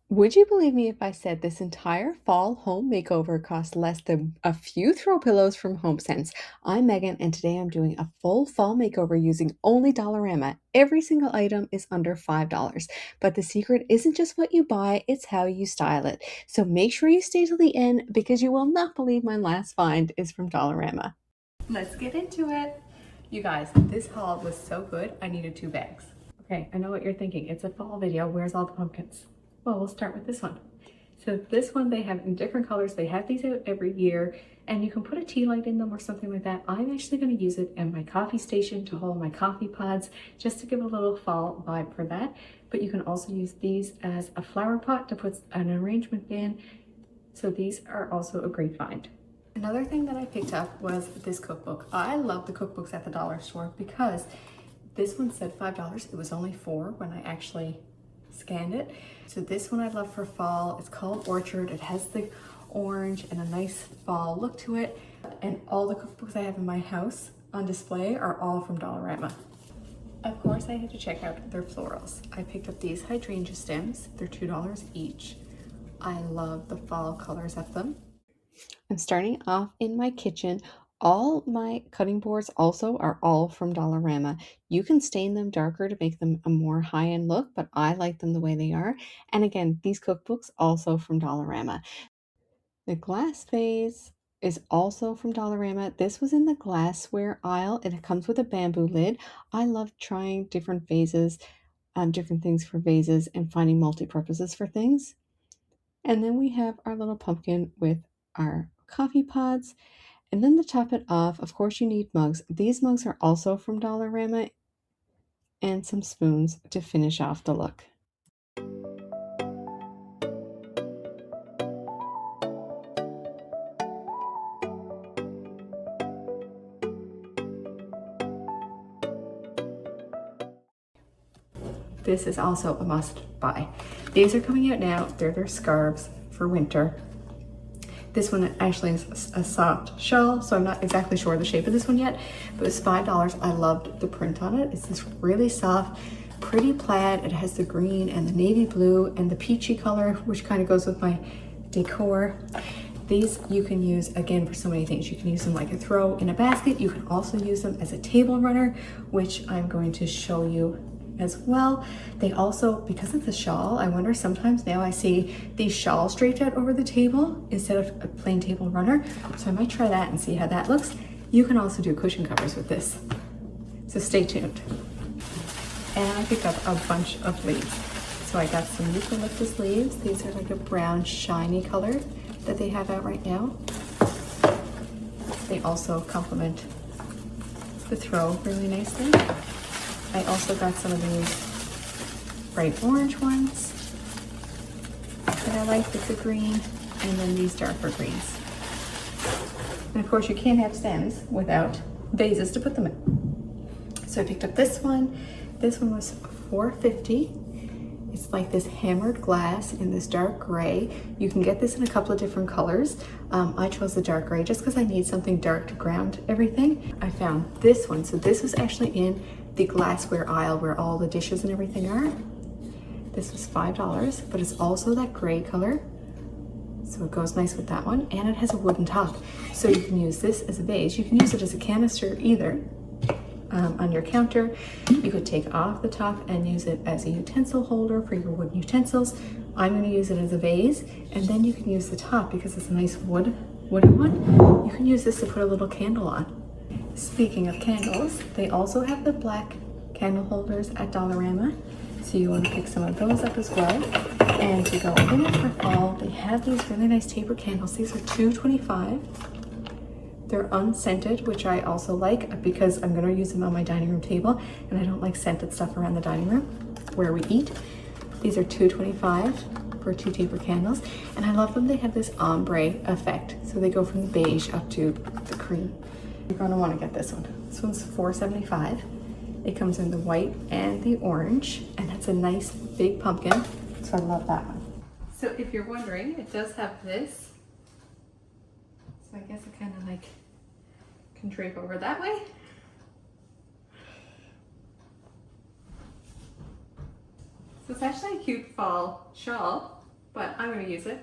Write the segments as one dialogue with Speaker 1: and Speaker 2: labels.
Speaker 1: Would you believe me if I said this entire fall home makeover cost less than a few throw pillows from HomeSense? I'm Megan, and today I'm doing a full fall makeover using only Dollarama. Every single item is under $5. But the secret isn't just what you buy, it's how you style it. So make sure you stay till the end because you will not believe my last find is from Dollarama. Let's get into it. You guys, this haul was so good, I needed 2 bags. Okay, I know what you're thinking. It's a fall video. Where's all the pumpkins? Well, we'll start with this one. So this one they have in different colors. They have these out every year and you can put a tea light in them or something like that. I'm actually going to use it in my coffee station to hold my coffee pods just to give a little fall vibe for that. But you can also use these as a flower pot to put an arrangement in. So these are also a great find. Another thing that I picked up was this cookbook. I love the cookbooks at the dollar store because this one said $5. It was only $4 when I actually scanned it. So this one I love for fall. It's called Orchard. It has the orange and a nice fall look to it. And all the cookbooks I have in my house on display are all from Dollarama. Of course, I had to check out their florals. I picked up these hydrangea stems. They're $2 each. I love the fall colors of them. I'm starting off in my kitchen. All my cutting boards also are all from Dollarama. You can stain them darker to make them a more high-end look, but I like them the way they are. And again, these cookbooks also from Dollarama. The glass vase is also from Dollarama. This was in the glassware aisle and it comes with a bamboo lid. I love trying different vases, different things for vases and finding multi-purposes for things. And then we have our little pumpkin with our coffee pods. And then to top it off, of course, you need mugs. These mugs are also from Dollarama and some spoons to finish off the look. This is also a must buy. These are coming out now. They're their scarves for winter. This one actually is a soft shawl, so I'm not exactly sure of the shape of this one yet, but it was $5. I loved the print on it. It's this really soft, pretty plaid. It has the green and the navy blue and the peachy color, which kind of goes with my decor. These you can use, again, for so many things. You can use them like a throw in a basket. You can also use them as a table runner, which I'm going to show you as well. They also, because it's a shawl, I wonder sometimes now I see these shawls draped out over the table instead of a plain table runner. So I might try that and see how that looks. You can also do cushion covers with this. So stay tuned. And I picked up a bunch of leaves. So I got some eucalyptus leaves. These are like a brown shiny color that they have out right now. They also complement the throw really nicely. I also got some of these bright orange ones that I like with the green, and then these darker greens. And of course you can't have stems without vases to put them in. So I picked up this one. This one was $4.50. It's like this hammered glass in this dark gray. You can get this in a couple of different colors. I chose the dark gray just because I need something dark to ground everything. I found this one. So this was actually in the glassware aisle where all the dishes and everything are. This was $5, but it's also that gray color. So it goes nice with that one. And it has a wooden top. So you can use this as a vase. You can use it as a canister either. On your counter. You could take off the top and use it as a utensil holder for your wooden utensils. I'm going to use it as a vase, and then you can use the top because it's a nice wooden one. You can use this to put a little candle on. Speaking of candles, they also have the black candle holders at Dollarama, so you want to pick some of those up as well. And to go in it for fall, they have these really nice taper candles. These are $2.25. They're unscented, which I also like because I'm gonna use them on my dining room table and I don't like scented stuff around the dining room where we eat. These are $2.25 for 2 taper candles, and I love them. They have this ombre effect. So they go from the beige up to the cream. You're gonna wanna get this one. This one's $4.75. It comes in the white and the orange, and it's a nice big pumpkin. So I love that one. So if you're wondering, it does have this. So I guess it kind of like can drape over that way. So it's actually a cute fall shawl. but I'm going to use it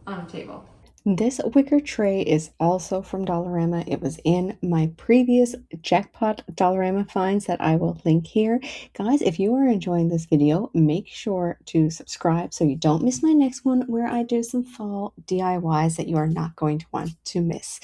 Speaker 1: on a table.
Speaker 2: This wicker tray is also from Dollarama. It was in my previous jackpot Dollarama finds that I will link here. Guys, if you are enjoying this video, make sure to subscribe so you don't miss my next one where I do some fall DIYs that you are not going to want to miss.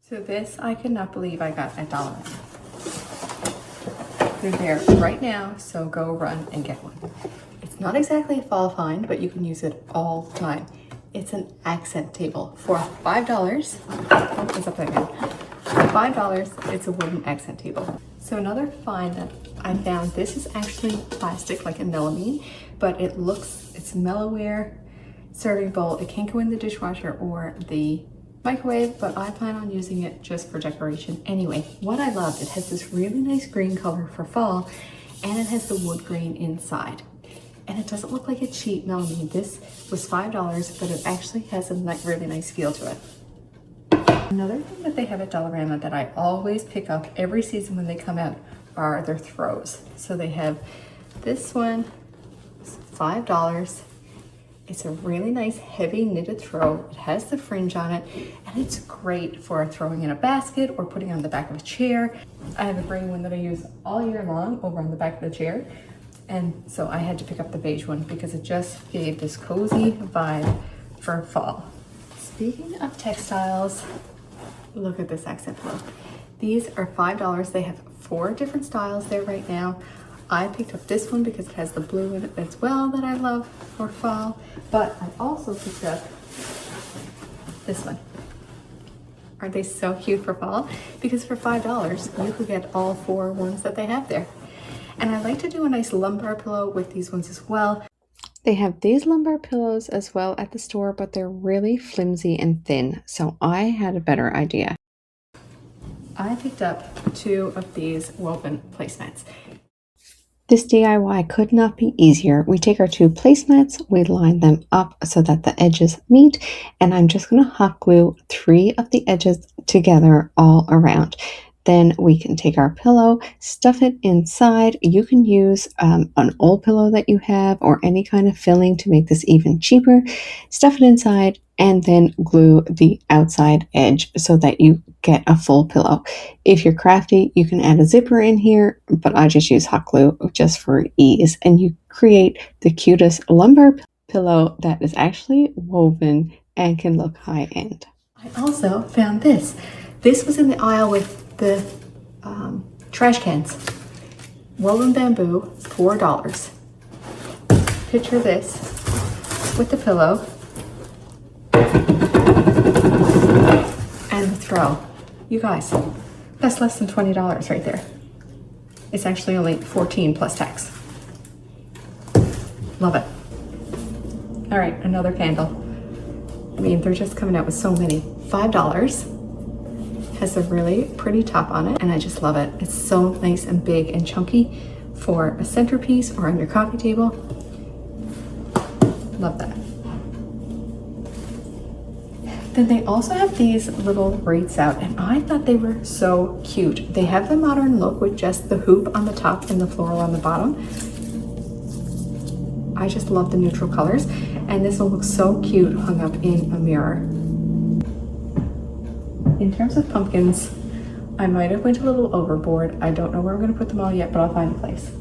Speaker 1: So this, I cannot believe I got at Dollarama. They're there right now, so go run and get one. It's not exactly a fall find, but you can use it all the time. It's an accent table for $5. Oh, it's upside down. For $5, it's a wooden accent table. So another find that I found, this is actually plastic, like a melamine, but it's Mellowware serving bowl. It can't go in the dishwasher or the microwave, but I plan on using it just for decoration anyway. What I love, it has this really nice green color for fall, and it has the wood grain inside. And it doesn't look like a cheap melamine. This was $5, but it actually has a really nice feel to it. Another thing that they have at Dollarama that I always pick up every season when they come out are their throws. So they have this one, it's $5. It's a really nice heavy knitted throw. It has the fringe on it, and it's great for throwing in a basket or putting on the back of a chair. I have a gray one that I use all year long over on the back of the chair, and so I had to pick up the beige one because it just gave this cozy vibe for fall. Speaking of textiles, look at this accent pillow. These are $5. They have 4 different styles there right now. I picked up this one because it has the blue in it as well that I love for fall, but I also picked up this one. Aren't they so cute for fall? Because for $5, you could get all 4 ones that they have there. And I like to do a nice lumbar pillow with these ones as well.
Speaker 2: They have these lumbar pillows as well at the store, but they're really flimsy and thin, so I had a better idea.
Speaker 1: I picked up 2 of these woven placemats.
Speaker 2: This DIY could not be easier. We take our 2 placemats, we line them up so that the edges meet, and I'm just going to hot glue 3 of the edges together all around. Then we can take our pillow, stuff it inside. You can use an old pillow that you have or any kind of filling to make this even cheaper. Stuff it inside and then glue the outside edge so that you get a full pillow. If you're crafty, you can add a zipper in here, but I just use hot glue just for ease. And you create the cutest lumbar pillow that is actually woven and can look high end.
Speaker 1: I also found this. This was in the aisle with the trash cans. Woven bamboo, $4. Picture this with the pillow and the throw. You guys, that's less than $20 right there. It's actually only $14 plus tax. Love it. All right, another candle. I mean, they're just coming out with so many. $5. Has a really pretty top on it, and I just love it. It's so nice and big and chunky for a centerpiece or on your coffee table. Love that. Then they also have these little wreaths out, and I thought they were so cute. They have the modern look with just the hoop on the top and the floral on the bottom. I just love the neutral colors, and this one looks so cute hung up in a mirror. In terms of pumpkins, I might have went a little overboard. I don't know where I'm going to put them all yet, but I'll find a place.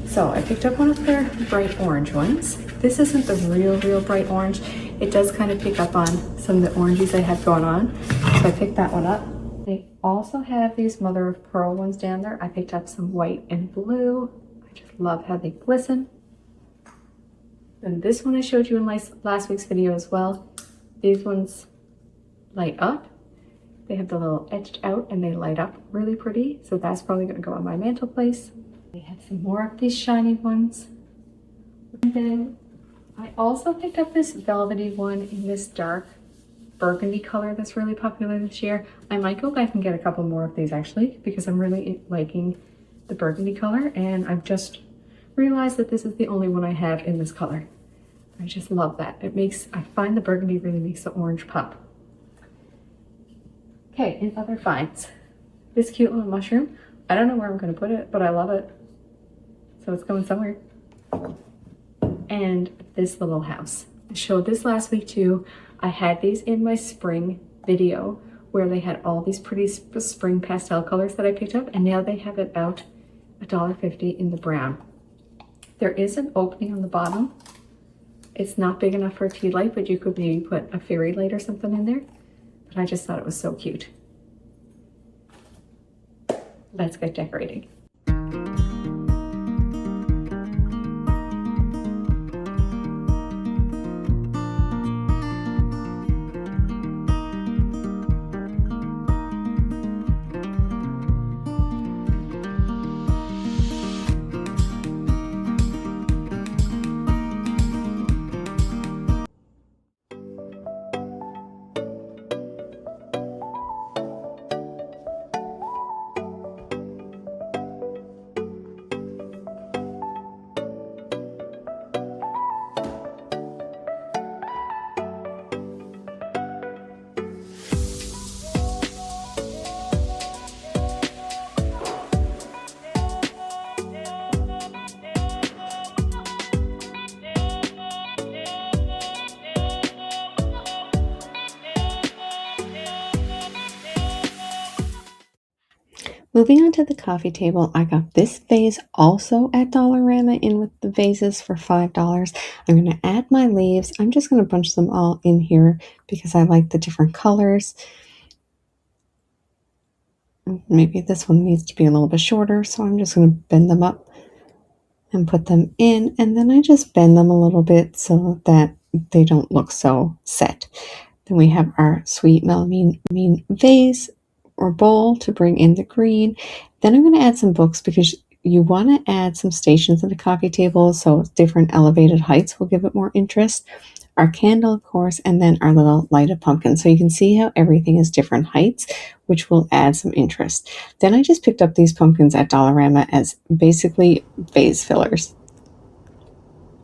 Speaker 1: So I picked up one of their bright orange ones. This isn't the real bright orange. It does kind of pick up on some of the oranges I have going on. So I picked that one up. They also have these mother of pearl ones down there. I picked up some white and blue. I just love how they glisten. And this one I showed you in last week's video as well. These ones light up. They have the little etched out and they light up really pretty. So that's probably going to go on my mantel place. They have some more of these shiny ones. And then I also picked up this velvety one in this dark burgundy color that's really popular this year. I might go back and get a couple more of these actually because I'm really liking the burgundy color, and I've just realized that this is the only one I have in this color. I just love that. I find the burgundy really makes the orange pop. Okay, in other finds, this cute little mushroom. I don't know where I'm gonna put it, but I love it. So it's going somewhere. And this little house. I showed this last week too. I had these in my spring video where they had all these pretty spring pastel colors that I picked up, and now they have it out $1.50 in the brown. There is an opening on the bottom. It's not big enough for a tea light, but you could maybe put a fairy light or something in there. But I just thought it was so cute. Let's get decorating.
Speaker 2: Moving on to the coffee table, I got this vase also at Dollarama in with the vases for $5. I'm going to add my leaves. I'm just going to bunch them all in here because I like the different colors. Maybe this one needs to be a little bit shorter, so I'm just going to bend them up and put them in, and then I just bend them a little bit so that they don't look so set. Then we have our sweet melamine vase or bowl to bring in the green. Then I'm going to add some books because you want to add some stations at the coffee table, so different elevated heights will give it more interest. Our candle, of course, and then our little lighted pumpkin. So you can see how everything is different heights, which will add some interest. Then I just picked up these pumpkins at Dollarama as basically vase fillers.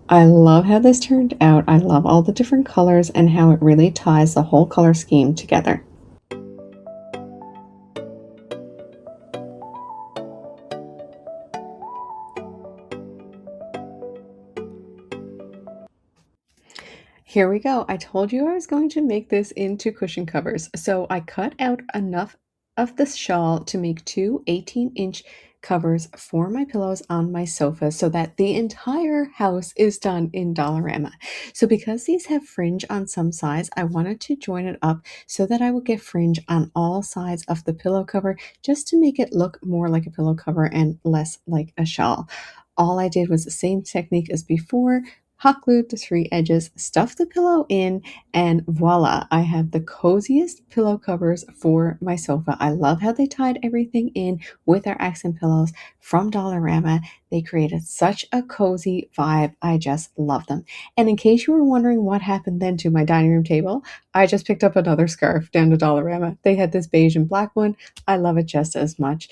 Speaker 2: I love how this turned out. I love all the different colors and how it really ties the whole color scheme together. Here we go. I told you I was going to make this into cushion covers. So I cut out enough of the shawl to make two 18-inch covers for my pillows on my sofa so that the entire house is done in Dollarama. So because these have fringe on some sides, I wanted to join it up so that I would get fringe on all sides of the pillow cover just to make it look more like a pillow cover and less like a shawl. All I did was the same technique as before, hot glued the three edges, stuffed the pillow in, and voila, I have the coziest pillow covers for my sofa. I love how they tied everything in with our accent pillows from Dollarama. They created such a cozy vibe. I just love them. And in case you were wondering what happened then to my dining room table, I just picked up another scarf down to Dollarama. They had this beige and black one. I love it just as much.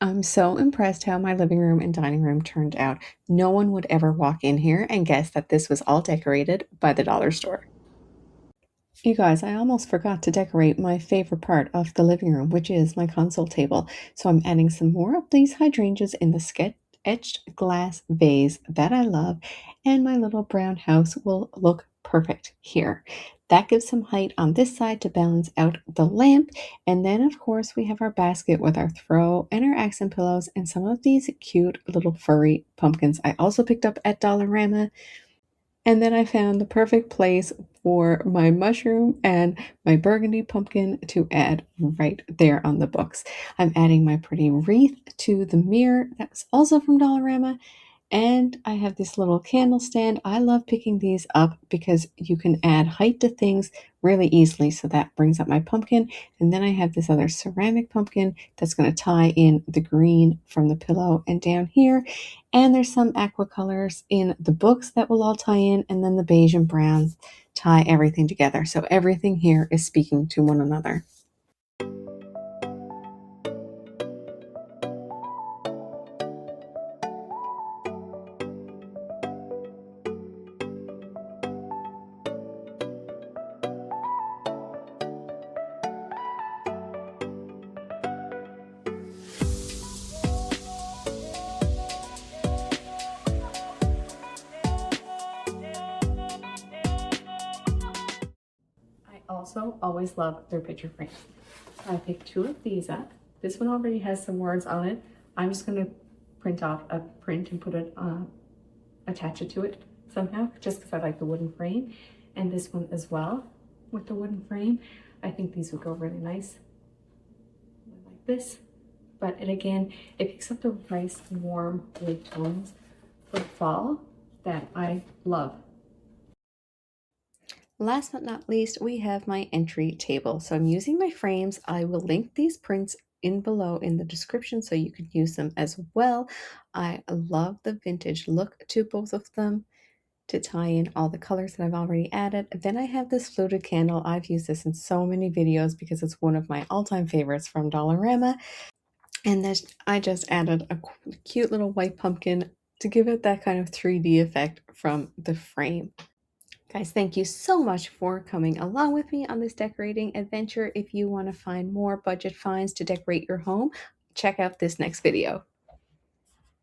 Speaker 2: I'm so impressed how my living room and dining room turned out. No one would ever walk in here and guess that this was all decorated by the dollar store. You guys, I almost forgot to decorate my favorite part of the living room, which is my console table. So I'm adding some more of these hydrangeas in the sketch etched glass vase that I love, and my little brown house will look perfect here. That gives some height on this side to balance out the lamp. And then, of course, we have our basket with our throw and our accent pillows and some of these cute little furry pumpkins I also picked up at Dollarama. And then I found the perfect place for my mushroom and my burgundy pumpkin to add right there on the books. I'm adding my pretty wreath to the mirror that was also from Dollarama. And I have this little candle stand. I love picking these up because you can add height to things really easily. So that brings up my pumpkin. And then I have this other ceramic pumpkin that's going to tie in the green from the pillow and down here. And there's some aqua colors in the books that will all tie in. And then the beige and browns tie everything together. So everything here is speaking to one another.
Speaker 1: also always love their picture frames. I picked 2 of these up. This one already has some words on it. I'm just going to print off a print and put it, attach it to it somehow, just because I like the wooden frame. And this one as well with the wooden frame. I think these would go really nice like this. But it picks up the nice warm wood tones for fall that I love.
Speaker 2: Last but not least, we have my entry table. So I'm using my frames. I will link these prints in below in the description so you can use them as well. I love the vintage look to both of them to tie in all the colors that I've already added. Then I have this fluted candle. I've used this in so many videos because it's one of my all-time favorites from Dollarama. And this, I just added a cute little white pumpkin to give it that kind of 3D effect from the frame. Guys, thank you so much for coming along with me on this decorating adventure. If you want to find more budget finds to decorate your home, check out this next video.